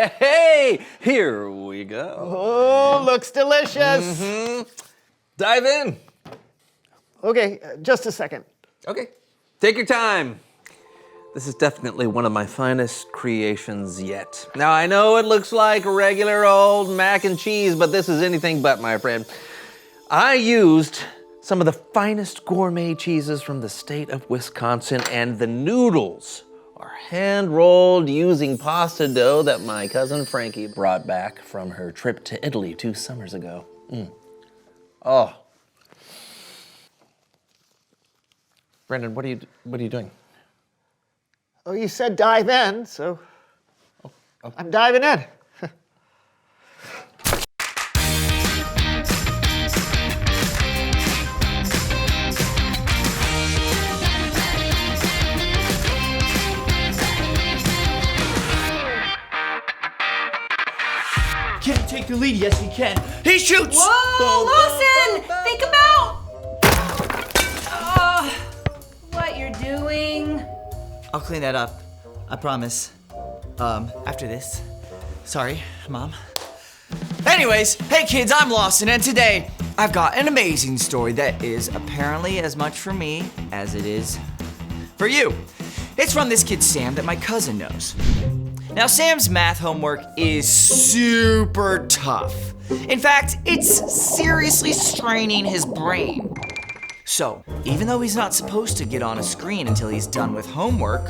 Hey, here we go. Oh, looks delicious. Dive in. Okay, just a second. Okay, take your time. This is definitely one of my finest creations yet. Now, I know it looks like regular old mac and cheese, but this is anything but, my friend. I used some of the finest gourmet cheeses from the state of Wisconsin, and the noodles are hand-rolled using pasta dough that my cousin Frankie brought back from her trip to Italy 2 summers ago. Oh. Brendan, what are you doing? Oh, you said dive in, so I'm diving in. Can he take the lead? Yes, he can. He shoots! Whoa, Lawson! Think about what you're doing. I'll clean that up. I promise. After this. Sorry, Mom. Anyways, hey kids, I'm Lawson, and today I've got an amazing story that is apparently as much for me as it is for you. It's from this kid Sam that my cousin knows. Now, Sam's math homework is super tough. In fact, it's seriously straining his brain. So, even though he's not supposed to get on a screen until he's done with homework,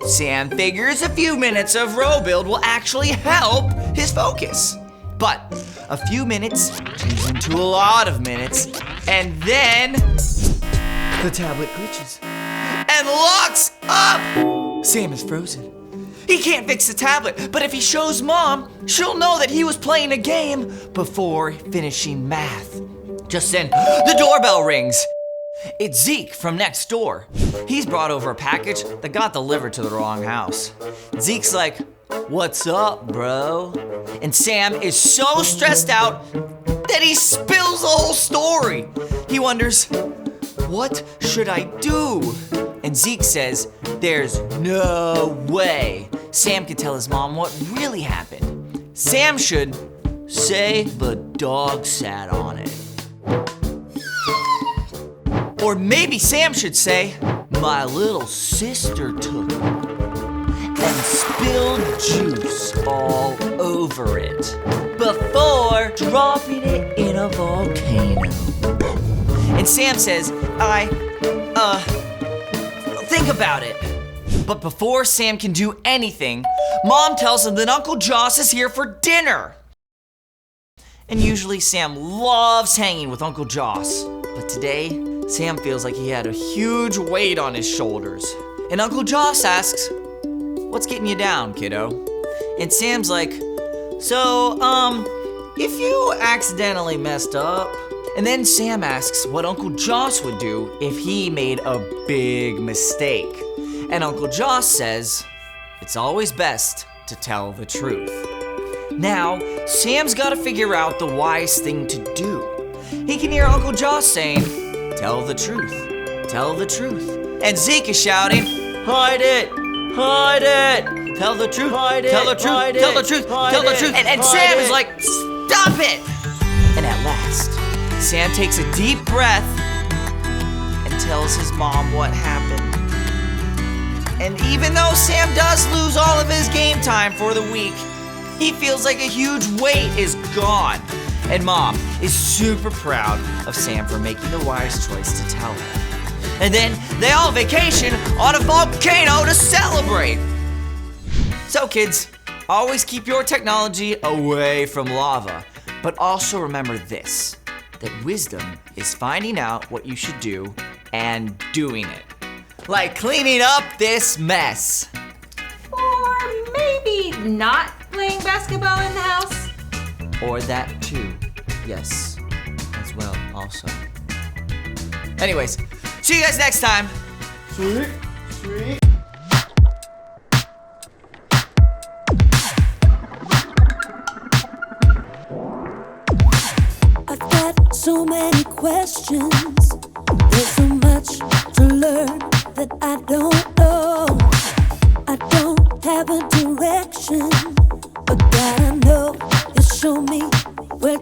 Sam figures a few minutes of row build will actually help his focus. But a few minutes turns into a lot of minutes, and then the tablet glitches and locks up. Sam is frozen. He can't fix the tablet, but if he shows Mom, she'll know that he was playing a game before finishing math. Just then, the doorbell rings. It's Zeke from next door. He's brought over a package that got delivered to the wrong house. Zeke's like, "What's up, bro?" And Sam is so stressed out that he spills the whole story. He wonders, what should I do? And Zeke says, there's no way Sam can tell his mom what really happened. Sam should say the dog sat on it. Or maybe Sam should say, my little sister took it and spilled juice all over it before dropping it in a volcano. And Sam says, think about it. But before Sam can do anything, Mom tells him that Uncle Joss is here for dinner. And usually Sam loves hanging with Uncle Joss. But today, Sam feels like he had a huge weight on his shoulders. And Uncle Joss asks, what's getting you down, kiddo? And Sam's like, so, if you accidentally messed up. And then Sam asks what Uncle Joss would do if he made a big mistake. And Uncle Joss says, it's always best to tell the truth. Now, Sam's gotta figure out the wise thing to do. He can hear Uncle Joss saying, tell the truth, tell the truth. And Zeke is shouting, hide it, hide it, tell the truth, hide it, tell the truth, tell the truth, tell the truth. And Sam is like, stop it! And at last, Sam takes a deep breath and tells his mom what happened. And even though Sam does lose all of his game time for the week, he feels like a huge weight is gone. And Mom is super proud of Sam for making the wise choice to tell her. And then they all vacation on a volcano to celebrate. So kids, always keep your technology away from lava. But also remember this, that wisdom is finding out what you should do and doing it. Like cleaning up this mess. Or maybe not playing basketball in the house. Or that too, yes, as well also. Anyways, see you guys next time. Sweet, sweet. I've got so many questions. There's so much to learn that I don't know. I don't have a direction, but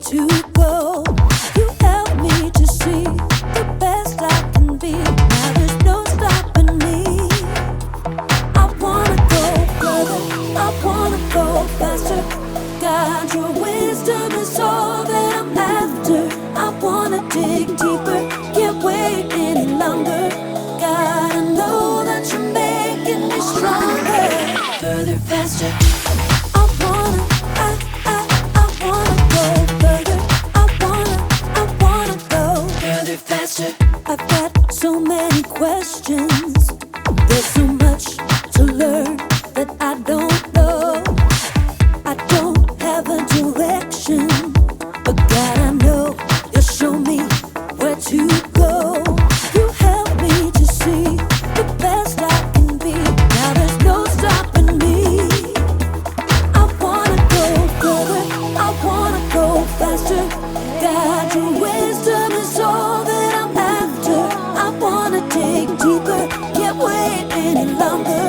to go. You help me to see the best I can be. Now there's no stopping me. I wanna go further, I wanna go faster. God, your wisdom is all that I'm after. I wanna dig deeper, can't wait any longer. God, I know that you're making me stronger. Further, faster. I wanna go further. I wanna go further, faster. I've got so many questions. There's so much to learn that I don't know. I don't have a direction, but God, I know you'll show me where to go. You help me to see the best I can be. Now there's no stopping me. I wanna go further, I wanna go faster. God, your wisdom is all that I'm after. I wanna dig deeper, can't wait any longer.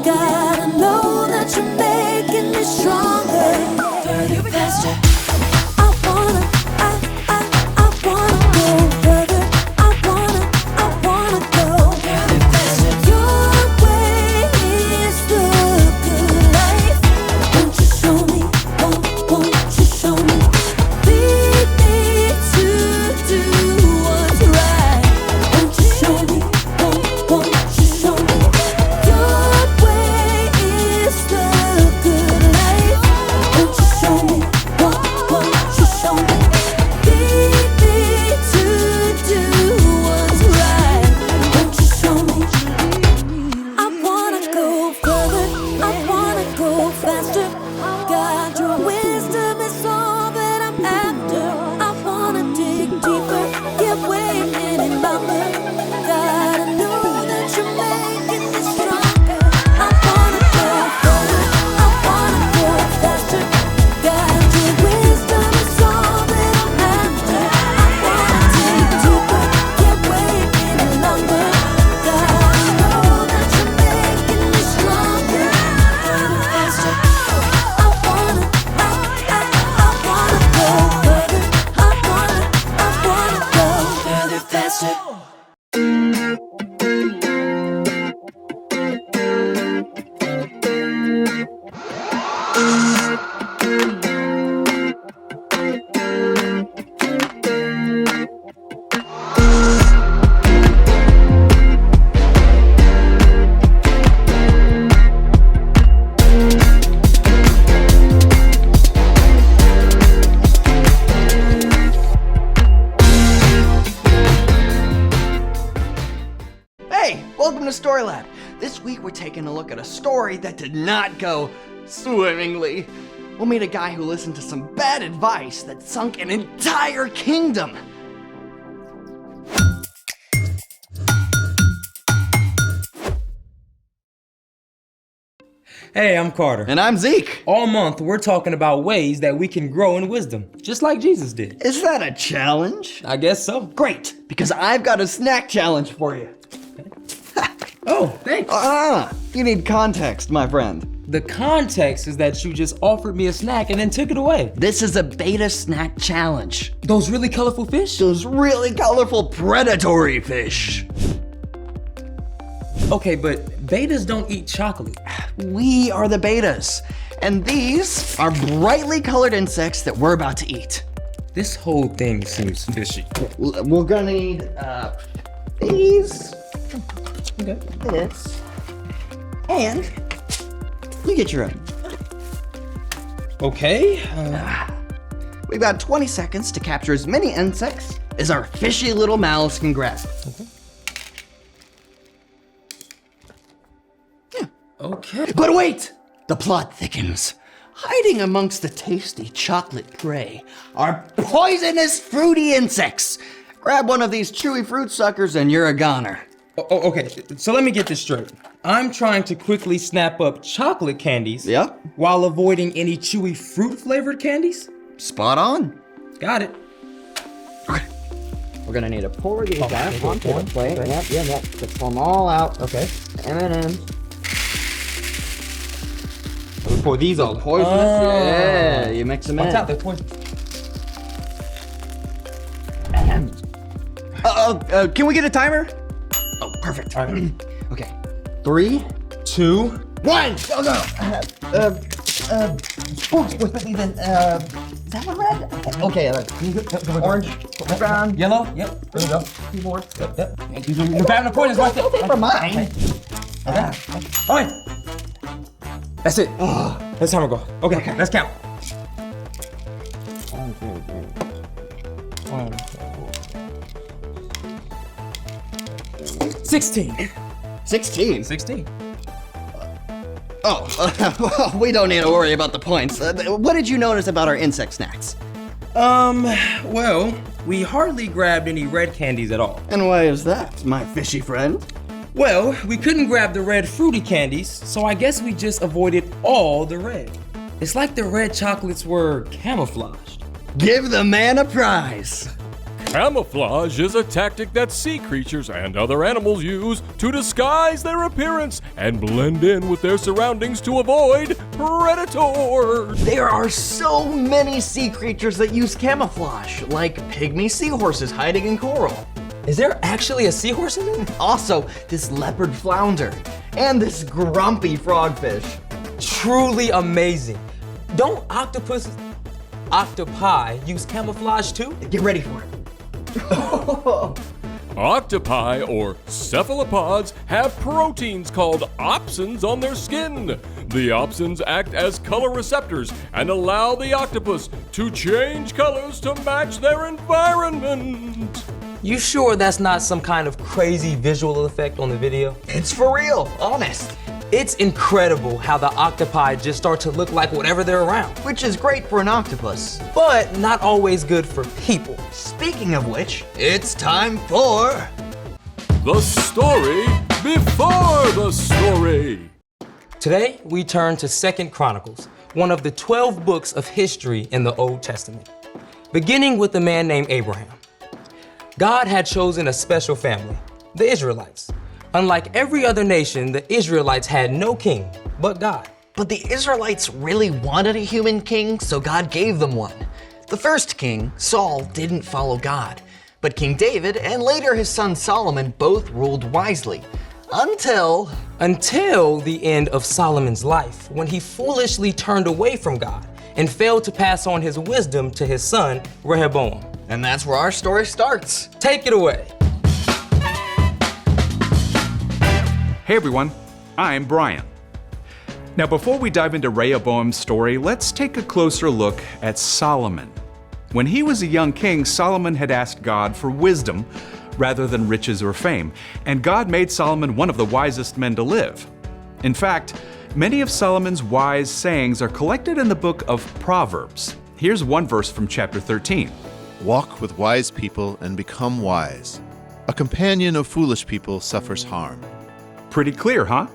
God, I know that you're making me stronger. Further, faster. I wanna go further. I wanna go further, faster. Your way is the good life. Won't you show me? Won't you show me? Lead me to do what's right. Won't you show me? Won't you show me? Your way is the good life. Won't you show me? Won't you show me? Lead me to do what's right. Won't you show me? I wanna go further, I wanna go faster. God, your wisdom is all that I'm after. I wanna dig deeper, can't wait any longer. God, I know that you're making me stronger. I wanna go further, I wanna go faster. God, your wisdom is all that I'm after. I wanna dig deeper, can't wait any longer. God, I know that you're making me stronger. Further, faster. I wanna go further. I wanna go further, faster. Hey, welcome to Story Lab. This week we're taking a look at a story that did not go swimmingly. We'll meet a guy who listened to some bad advice that sunk an entire kingdom. Hey, I'm Carter. And I'm Zeke. All month, we're talking about ways that we can grow in wisdom, just like Jesus did. Is that a challenge? I guess so. Great, because I've got a snack challenge for you. Oh, thanks. You need context, my friend. The context is that you just offered me a snack and then took it away. This is a beta snack challenge. Those really colorful fish? Those really colorful predatory fish. Okay, but betas don't eat chocolate. We are the betas, and these are brightly colored insects that we're about to eat. This whole thing seems fishy. We're gonna need these, Okay. this, and you get your own. Okay. We've got 20 seconds to capture as many insects as our fishy little mouths can grasp. Okay. But wait! The plot thickens. Hiding amongst the tasty chocolate prey are poisonous fruity insects. Grab one of these chewy fruit suckers and you're a goner. Okay, so let me get this straight. I'm trying to quickly snap up chocolate candies. Yep. While avoiding any chewy fruit flavored candies? Spot on. Got it. We're gonna need to pour these out onto the plate. Yep. Just pull them all out. Okay. M&M's. We pour these all. Poisonous. Yeah, you mix them Watch in. out, they're poison. Can we get a timer? Oh, perfect. All right. Okay. 3, 2. 1. Go, go. Is that one red? Okay, orange, brown. Yellow? Yep. There we go. 2 more. Yep. You're grabbing the pointers right there. Never mind. All right. That's it. That's how we go. Okay, let's count. 16. 16. 16. Oh, we don't need to worry about the points. What did you notice about our insect snacks? Well, we hardly grabbed any red candies at all. And why is that, my fishy friend? Well, we couldn't grab the red fruity candies, so I guess we just avoided all the red. It's like the red chocolates were camouflaged. Give the man a prize. Camouflage is a tactic that sea creatures and other animals use to disguise their appearance and blend in with their surroundings to avoid predators. There are so many sea creatures that use camouflage, like pygmy seahorses hiding in coral. Is there actually a seahorse in there? Also, this leopard flounder, and this grumpy frogfish. Truly amazing. Don't octopi use camouflage too? Get ready for it. Octopi, or cephalopods, have proteins called opsins on their skin. The opsins act as color receptors and allow the octopus to change colors to match their environment. You sure that's not some kind of crazy visual effect on the video? It's for real, honest. It's incredible how the octopi just start to look like whatever they're around, Which is great for an octopus. but not always good for people. Speaking of which, it's time for... The story before the story. Today, we turn to 2 Chronicles, one of the 12 books of history in the Old Testament, beginning with a man named Abraham. God had chosen a special family, the Israelites. Unlike every other nation, the Israelites had no king but God. But the Israelites really wanted a human king, so God gave them one. The first king, Saul, didn't follow God. But King David and later his son Solomon both ruled wisely. Until the end of Solomon's life, when he foolishly turned away from God and failed to pass on his wisdom to his son, Rehoboam. And that's where our story starts. Take it away. Hey everyone, I'm Brian. Now before we dive into Rehoboam's story, let's take a closer look at Solomon. When he was a young king, Solomon had asked God for wisdom rather than riches or fame, and God made Solomon one of the wisest men to live. In fact, many of Solomon's wise sayings are collected in the book of Proverbs. Here's one verse from chapter 13. Walk with wise people and become wise. A companion of foolish people suffers harm. Pretty clear, huh?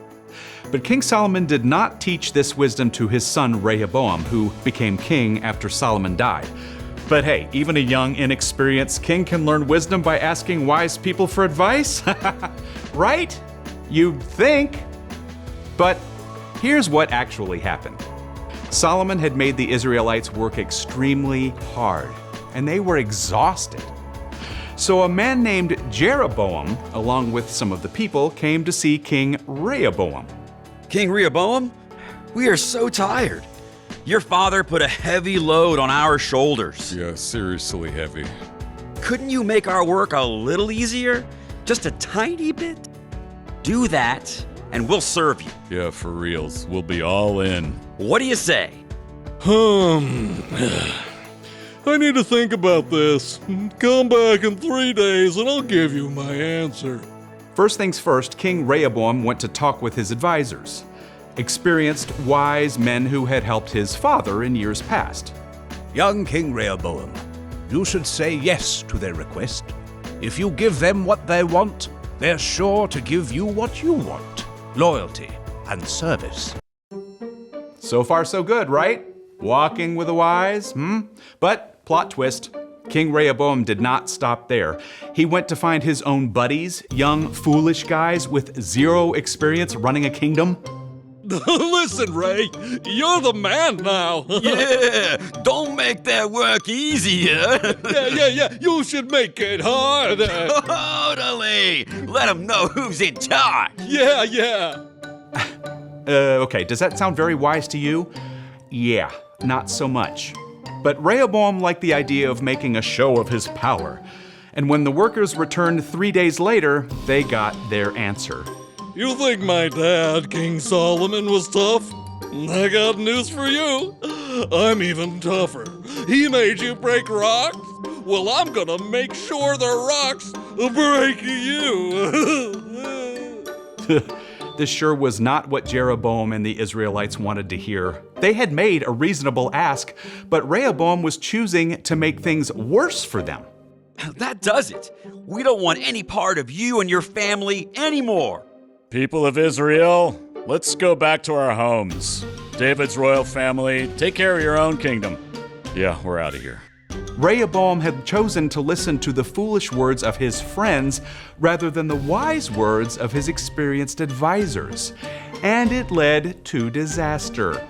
But King Solomon did not teach this wisdom to his son Rehoboam, who became king after Solomon died. But hey, even a young, inexperienced king can learn wisdom by asking wise people for advice? Right? You'd think. But here's what actually happened. Solomon had made the Israelites work extremely hard, and they were exhausted. So a man named Jeroboam, along with some of the people, came to see King Rehoboam. King Rehoboam, we are so tired. Your father put a heavy load on our shoulders. Yeah, seriously heavy. Couldn't you make our work a little easier? Just a tiny bit? Do that, and we'll serve you. Yeah, for reals. We'll be all in. What do you say? I need to think about this. Come back in 3 days and I'll give you my answer. First things first, King Rehoboam went to talk with his advisors, experienced, wise men who had helped his father in years past. Young King Rehoboam, you should say yes to their request. If you give them what they want, they're sure to give you what you want: loyalty and service. So far so good, right? Walking with the wise, But plot twist, King Rehoboam did not stop there. He went to find his own buddies, young, foolish guys with zero experience running a kingdom. Listen, Ray, you're the man now. Yeah, don't make that work easier. Yeah, you should make it harder. Totally. Let them know who's in charge. Yeah. Okay, does that sound very wise to you? Yeah, not so much. But Rehoboam liked the idea of making a show of his power. And when the workers returned 3 days later, they got their answer. You think my dad, King Solomon, was tough? I got news for you. I'm even tougher. He made you break rocks? Well, I'm gonna make sure the rocks break you. This sure was not what Jeroboam and the Israelites wanted to hear. They had made a reasonable ask, but Rehoboam was choosing to make things worse for them. That does it. We don't want any part of you and your family anymore. People of Israel, let's go back to our homes. David's royal family, take care of your own kingdom. Yeah, we're out of here. Rehoboam had chosen to listen to the foolish words of his friends rather than the wise words of his experienced advisors, and it led to disaster.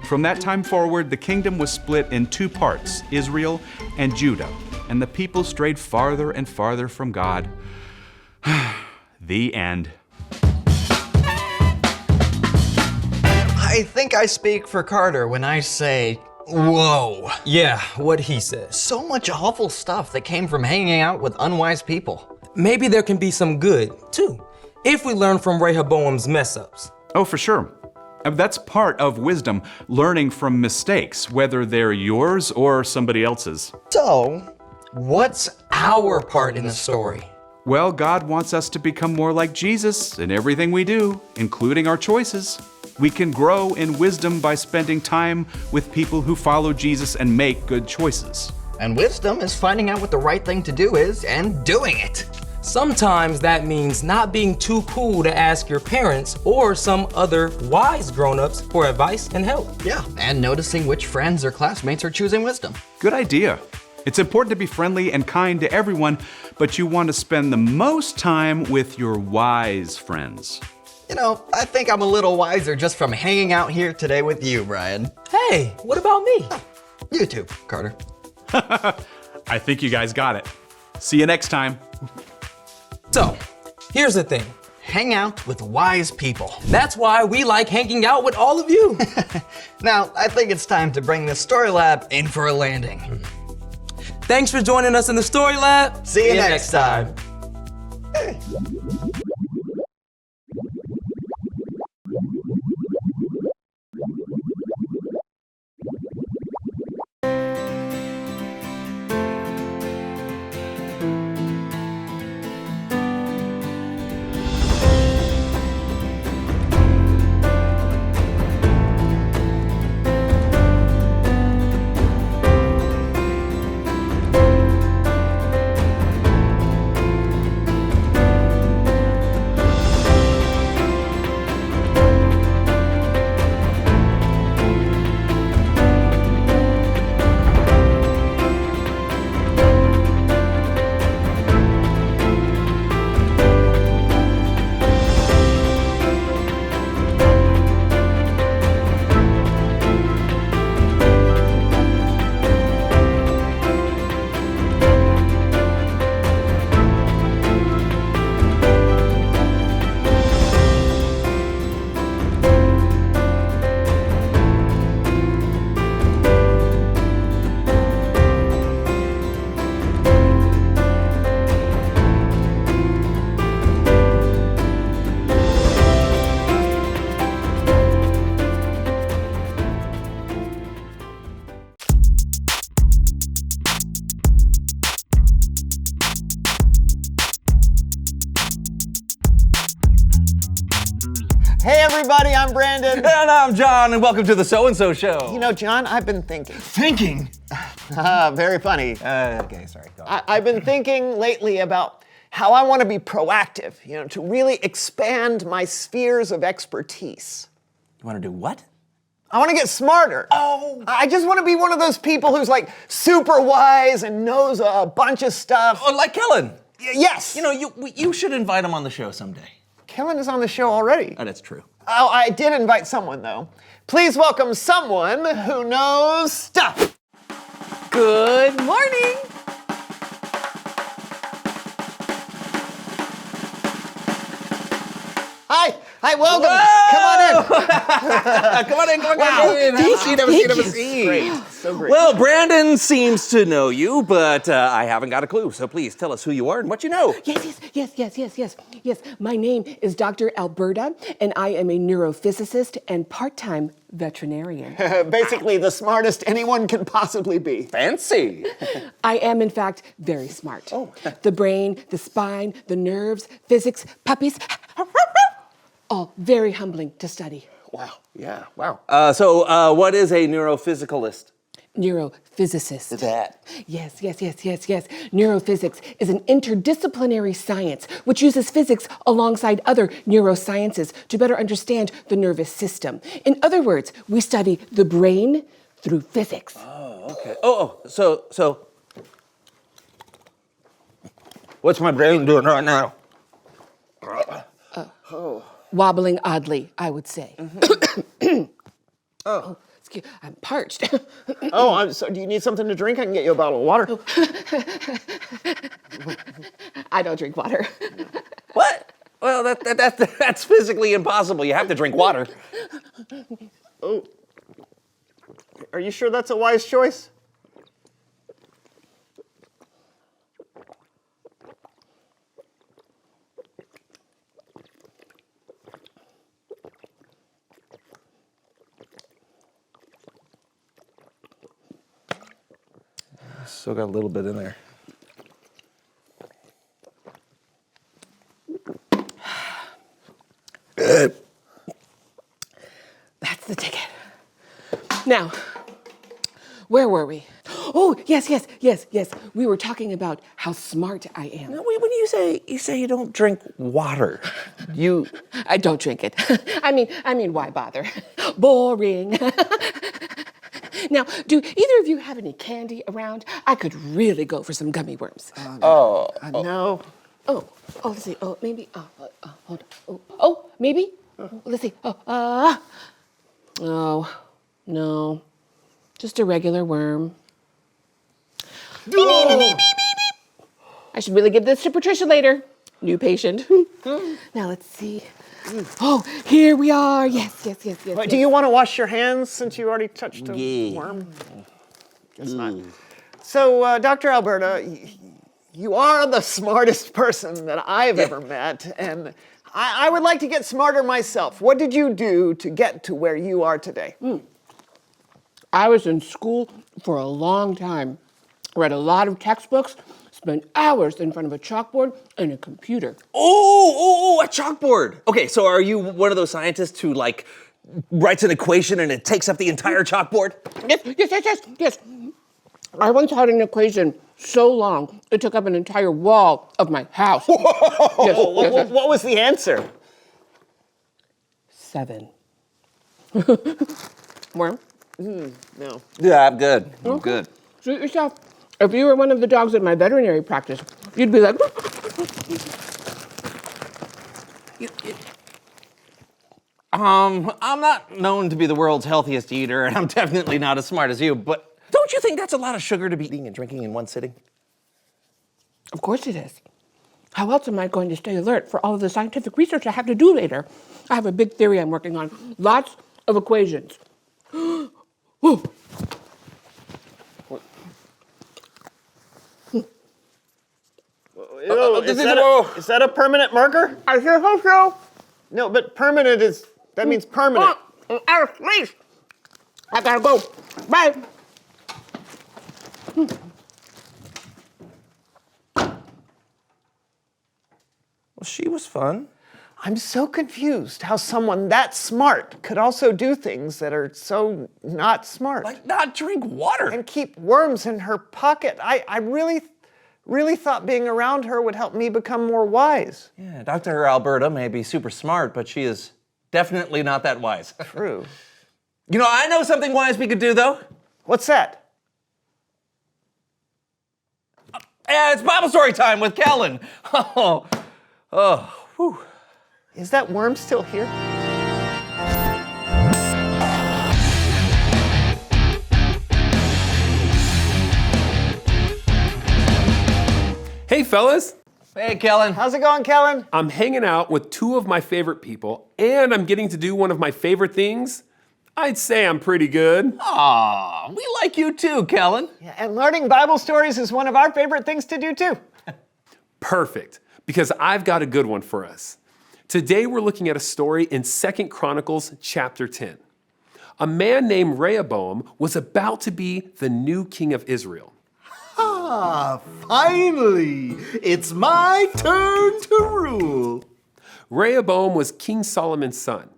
From that time forward, the kingdom was split in two parts, Israel and Judah, and the people strayed farther and farther from God. The end. I think I speak for Carter when I say, whoa. Yeah, what he says. So much awful stuff that came from hanging out with unwise people. Maybe there can be some good, too, if we learn from Rehoboam's mess-ups. Oh, for sure. That's part of wisdom, learning from mistakes, whether they're yours or somebody else's. So, what's our part in the story? Well, God wants us to become more like Jesus in everything we do, including our choices. We can grow in wisdom by spending time with people who follow Jesus and make good choices. And wisdom is finding out what the right thing to do is and doing it. Sometimes that means not being too cool to ask your parents or some other wise grown-ups for advice and help. Yeah, and noticing which friends or classmates are choosing wisdom. Good idea. It's important to be friendly and kind to everyone, but you want to spend the most time with your wise friends. You know, I think I'm a little wiser just from hanging out here today with you, Brian. Hey, what about me? You too, Carter. I think you guys got it. See you next time. So, here's the thing. Hang out with wise people. That's why we like hanging out with all of you. Now, I think it's time to bring the Story Lab in for a landing. Thanks for joining us in the Story Lab. See you next time. Hey everybody, I'm Brandon. And I'm John, and welcome to the So-and-So Show. You know, John, I've been thinking. Thinking? Very funny. Okay, sorry. Go on. I've been thinking lately about how I want to be proactive, to really expand my spheres of expertise. You want to do what? I want to get smarter. Oh. I just want to be one of those people who's like super wise and knows a bunch of stuff. Oh, like Kellen. Yes. You should invite him on the show someday. Kellen is on the show already. That's true. Oh, I did invite someone, though. Please welcome someone who knows stuff. Good morning. Hi, welcome. Whoa! Come on in. Come on in. Have a seat, have a seat, have a seat. Great, so great. Well, Brandon seems to know you, but I haven't got a clue. So please tell us who you are and what you know. Yes. My name is Dr. Alberta, and I am a neurophysicist and part-time veterinarian. Basically, the smartest anyone can possibly be. Fancy. I am, in fact, very smart. The brain, the spine, the nerves, physics, puppies, all very humbling to study. Wow. Yeah. Wow. So what is a neurophysicalist? Neurophysicist. That. Yes. Neurophysics is an interdisciplinary science which uses physics alongside other neurosciences to better understand the nervous system. In other words, we study the brain through physics. Oh, okay. So what's my brain doing right now? Wobbling oddly, I would say. Excuse, I'm parched. So do you need something to drink? I can get you a bottle of water. I don't drink water. What? Well, that's physically impossible. You have to drink water. Oh. Are you sure that's a wise choice? Still got a little bit in there. That's the ticket. Now, where were we? Oh, yes. We were talking about how smart I am. Now, when you say you don't drink water, I don't drink it. I mean, why bother? Boring. Now, do either of you have any candy around? I could really go for some gummy worms. No. Oh, let's see. Oh, maybe. Hold on. Oh, maybe. Let's see. Oh, no. Just a regular worm. Beep, beep, beep, beep, beep. I should really give this to Patricia later. New patient. Now let's see. Oh, here we are. Yes. Wait, do you want to wash your hands since you already touched a worm? Guess not. So, Dr. Alberta, you are the smartest person that I've ever met, and I would like to get smarter myself. What did you do to get to where you are today? I was in school for a long time. Read a lot of textbooks, spent hours in front of a chalkboard and a computer. Oh, a chalkboard. Okay, so are you one of those scientists who writes an equation and it takes up the entire chalkboard? Yes. I once had an equation so long it took up an entire wall of my house. Yes. What was the answer? 7. Worm? No. Yeah, I'm good. I'm good. Suit yourself. If you were one of the dogs at my veterinary practice, you'd be like... I'm not known to be the world's healthiest eater, and I'm definitely not as smart as you, but don't you think that's a lot of sugar to be eating and drinking in one sitting? Of course it is. How else am I going to stay alert for all of the scientific research I have to do later? I have a big theory I'm working on. Lots of equations. Whoa. Is that a permanent marker? I sure hope so. No, but permanent that means permanent. Alice, please. I gotta go. Bye. Well, she was fun. I'm so confused how someone that smart could also do things that are so not smart. Like not drink water. And keep worms in her pocket. I really thought being around her would help me become more wise. Yeah, Dr. Alberta may be super smart, but she is definitely not that wise. True. You know, I know something wise we could do, though. What's that? It's Bible story time with Kellen. Whew. Is that worm still here? Hey, fellas. Hey, Kellen. How's it going, Kellen? I'm hanging out with two of my favorite people, and I'm getting to do one of my favorite things. I'd say I'm pretty good. Aw, we like you too, Kellen. Yeah, and learning Bible stories is one of our favorite things to do too. Perfect, because I've got a good one for us. Today we're looking at a story in 2 Chronicles chapter 10. A man named Rehoboam was about to be the new king of Israel. Ah, finally! It's my turn to rule. Rehoboam was King Solomon's son.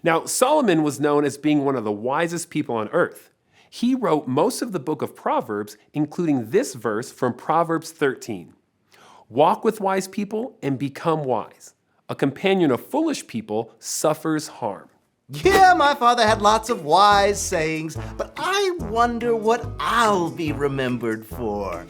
Now, Solomon was known as being one of the wisest people on earth. He wrote most of the book of Proverbs, including this verse from Proverbs 13. Walk with wise people and become wise. A companion of foolish people suffers harm. Yeah, my father had lots of wise sayings, but I wonder what I'll be remembered for.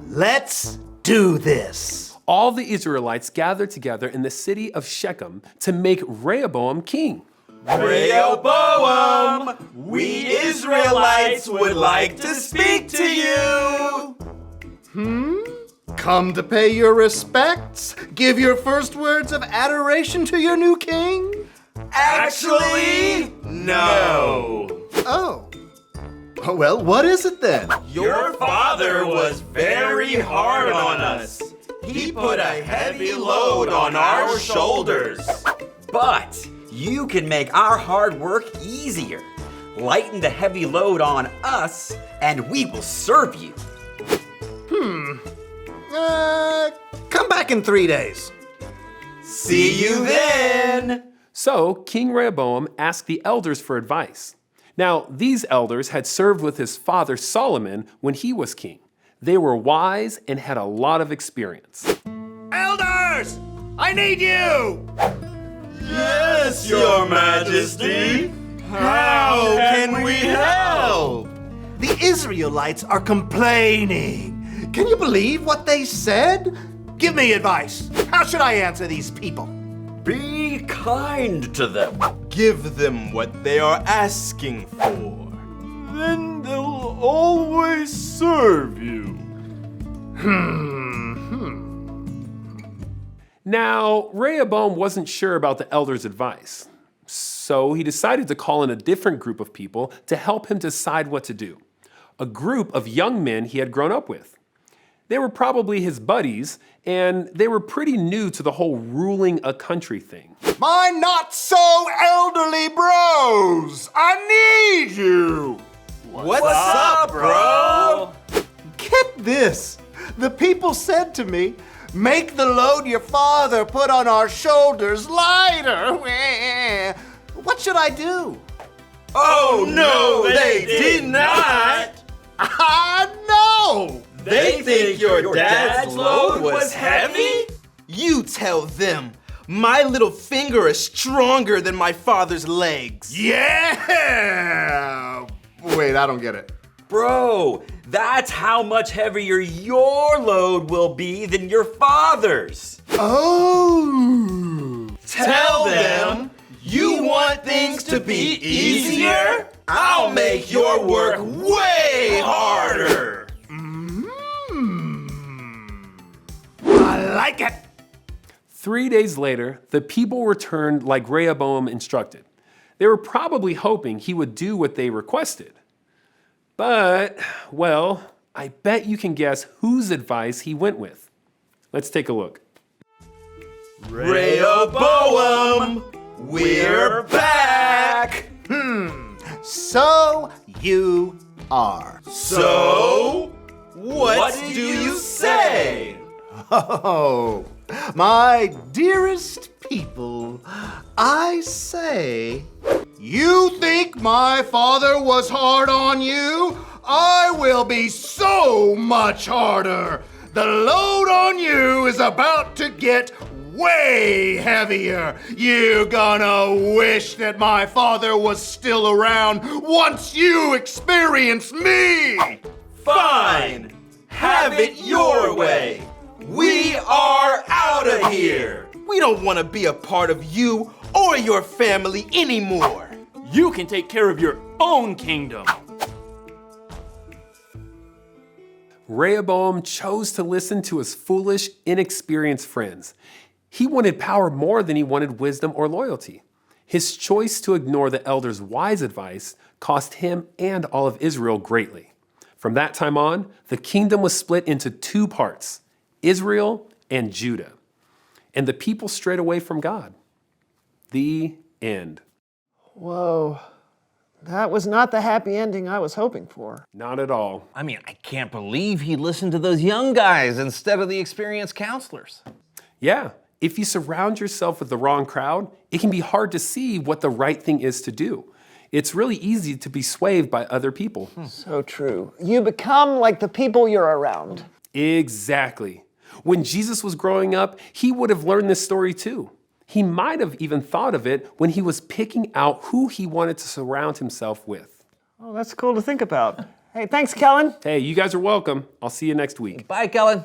Let's do this. All the Israelites gathered together in the city of Shechem to make Rehoboam king. Rehoboam, we Israelites would like to speak to you. Come to pay your respects? Give your first words of adoration to your new king? Actually, no. Oh. Well, what is it then? Your father was very hard on us. He put a heavy load on our shoulders. But you can make our hard work easier. Lighten the heavy load on us, and we will serve you. Come back in 3 days. See you then. So King Rehoboam asked the elders for advice. Now, these elders had served with his father Solomon when he was king. They were wise and had a lot of experience. Elders, I need you. Yes, Your Majesty. How can we help? The Israelites are complaining. Can you believe what they said? Give me advice. How should I answer these people? Be kind to them. Give them what they are asking for. Then they'll always serve you. Now, Rehoboam wasn't sure about the elders' advice. So he decided to call in a different group of people to help him decide what to do. A group of young men he had grown up with. They were probably his buddies, and they were pretty new to the whole ruling a country thing. My not so elderly bros, I need you. What's up, bro? Get this. The people said to me, make the load your father put on our shoulders lighter. What should I do? Oh, no, they did not. I know. They think your dad's load was heavy? You tell them. My little finger is stronger than my father's legs. Yeah! Wait, I don't get it. Bro, that's how much heavier your load will be than your father's. Oh! Tell them you want things to be easier? I'll make your work way harder. I like it. 3 days later, the people returned like Rehoboam instructed. They were probably hoping he would do what they requested. But, well, I bet you can guess whose advice he went with. Let's take a look. Rehoboam, we're back. So you are. So, what do you say? Oh, my dearest people, I say, you think my father was hard on you? I will be so much harder. The load on you is about to get way heavier. You're gonna wish that my father was still around once you experience me. Fine, have it your way. We are out of here. We don't want to be a part of you or your family anymore. You can take care of your own kingdom. Rehoboam chose to listen to his foolish, inexperienced friends. He wanted power more than he wanted wisdom or loyalty. His choice to ignore the elders' wise advice cost him and all of Israel greatly. From that time on, the kingdom was split into two parts, Israel and Judah. And the people strayed away from God. The end. Whoa. That was not the happy ending I was hoping for. Not at all. I mean, I can't believe he listened to those young guys instead of the experienced counselors. Yeah, if you surround yourself with the wrong crowd, it can be hard to see what the right thing is to do. It's really easy to be swayed by other people. So true. You become like the people you're around. Exactly. When Jesus was growing up, he would have learned this story too. He might have even thought of it when he was picking out who he wanted to surround himself with. Oh, that's cool to think about. Hey, thanks, Kellen. Hey, you guys are welcome. I'll see you next week. Bye, Kellen.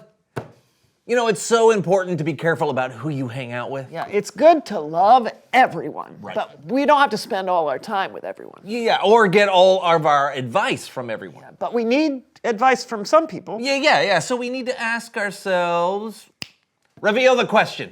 You know, it's so important to be careful about who you hang out with. Yeah, it's good to love everyone, Right. but we don't have to spend all our time with everyone. Yeah, or get all of our advice from everyone. But we need advice from some people. Yeah. So we need to ask ourselves, reveal the question.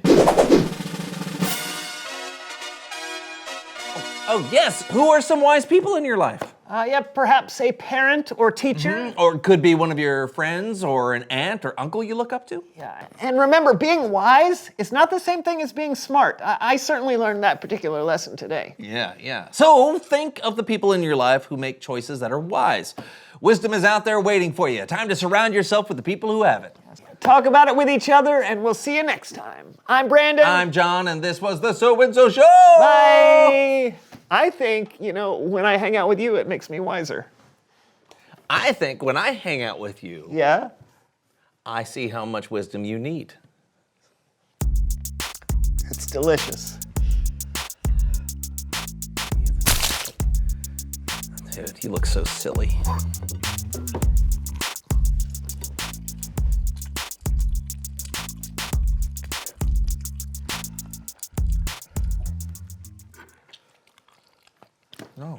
Oh, yes. Who are some wise people in your life? Yeah, perhaps a parent or teacher. Or it could be one of your friends or an aunt or uncle you look up to. Yeah, and remember, being wise is not the same thing as being smart. I certainly learned that particular lesson today. Yeah. So think of the people in your life who make choices that are wise. Wisdom is out there waiting for you. Time to surround yourself with the people who have it. Talk about it with each other, and we'll see you next time. I'm Brandon. I'm John, and this was the So and So Show. Bye. I think, when I hang out with you, it makes me wiser. I think when I hang out with you, Yeah? I see how much wisdom you need. It's delicious. Dude, you look so silly. No.